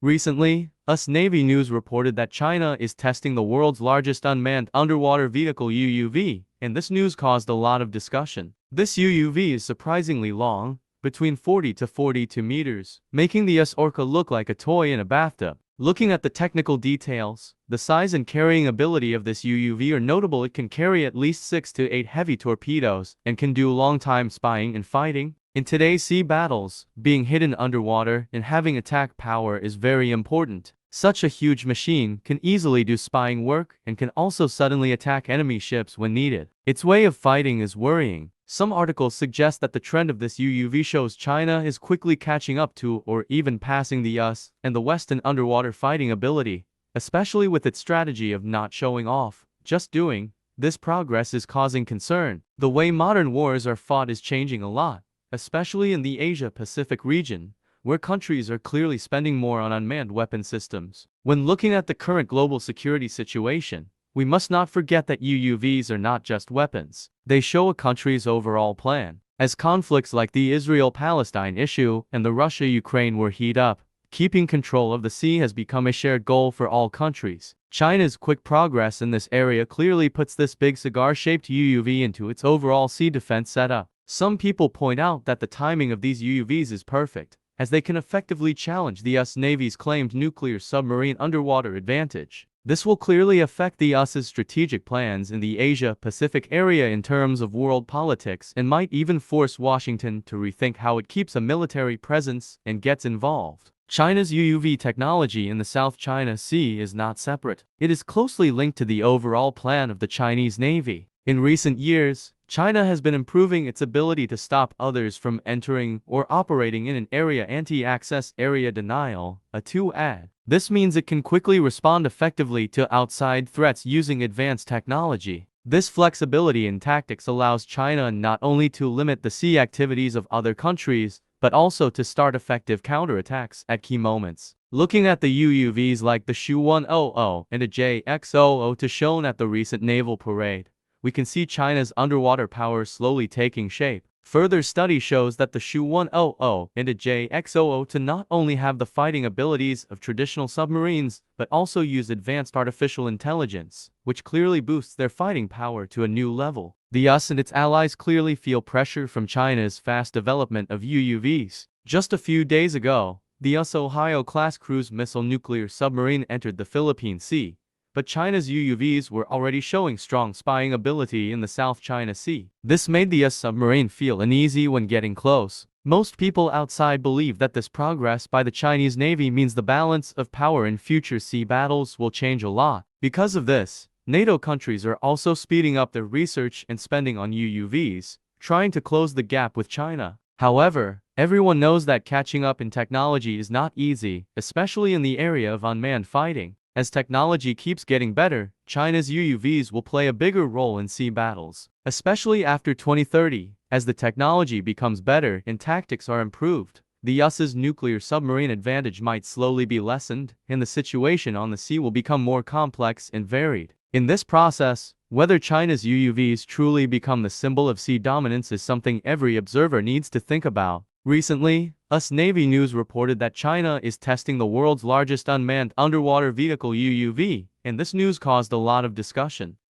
Recently, US Navy News reported that China is testing the world's largest unmanned underwater vehicle UUV, and this news caused a lot of discussion. This UUV is surprisingly long, between 40 to 42 meters, making the US Orca look like a toy in a bathtub. Looking at the technical details, the size and carrying ability of this UUV are notable. It can carry at least 6 to 8 heavy torpedoes and can do long-time spying and fighting. In today's sea battles, being hidden underwater and having attack power is very important. Such a huge machine can easily do spying work and can also suddenly attack enemy ships when needed. Its way of fighting is worrying. Some articles suggest that the trend of this UUV shows China is quickly catching up to or even passing the US and the West in underwater fighting ability, especially with its strategy of not showing off, just doing. This progress is causing concern. The way modern wars are fought is changing a lot, especially in the Asia-Pacific region, where countries are clearly spending more on unmanned weapon systems. When looking at the current global security situation, we must not forget that UUVs are not just weapons. They show a country's overall plan. As conflicts like the Israel-Palestine issue and the Russia-Ukraine war heat up, keeping control of the sea has become a shared goal for all countries. China's quick progress in this area clearly puts this big cigar-shaped UUV into its overall sea defense setup. Some people point out that the timing of these UUVs is perfect, as they can effectively challenge the US Navy's claimed nuclear submarine underwater advantage. This will clearly affect the US's strategic plans in the Asia-Pacific area in terms of world politics and might even force Washington to rethink how it keeps a military presence and gets involved. China's UUV technology in the South China Sea is not separate. It is closely linked to the overall plan of the Chinese Navy. In recent years, China has been improving its ability to stop others from entering or operating in an area anti-access area denial, a 2AD. This means it can quickly respond effectively to outside threats using advanced technology. This flexibility in tactics allows China not only to limit the sea activities of other countries, but also to start effective counterattacks at key moments. Looking at the UUVs like the Shu-100 and a JX-00 shown at the recent naval parade, we can see China's underwater power slowly taking shape. Further study shows that the Shu-100 and a JX-00 not only have the fighting abilities of traditional submarines, but also use advanced artificial intelligence, which clearly boosts their fighting power to a new level. The US and its allies clearly feel pressure from China's fast development of UUVs. Just a few days ago, the US Ohio-class cruise missile nuclear submarine entered the Philippine Sea, but China's UUVs were already showing strong spying ability in the South China Sea. This made the US submarine feel uneasy when getting close. Most people outside believe that this progress by the Chinese Navy means the balance of power in future sea battles will change a lot. Because of this, NATO countries are also speeding up their research and spending on UUVs, trying to close the gap with China. However, everyone knows that catching up in technology is not easy, especially in the area of unmanned fighting. As technology keeps getting better, China's UUVs will play a bigger role in sea battles, especially after 2030. As the technology becomes better and tactics are improved, the US's nuclear submarine advantage might slowly be lessened, and the situation on the sea will become more complex and varied. In this process, whether China's UUVs truly become the symbol of sea dominance is something every observer needs to think about. Recently, US Navy News reported that China is testing the world's largest unmanned underwater vehicle UUV, and this news caused a lot of discussion.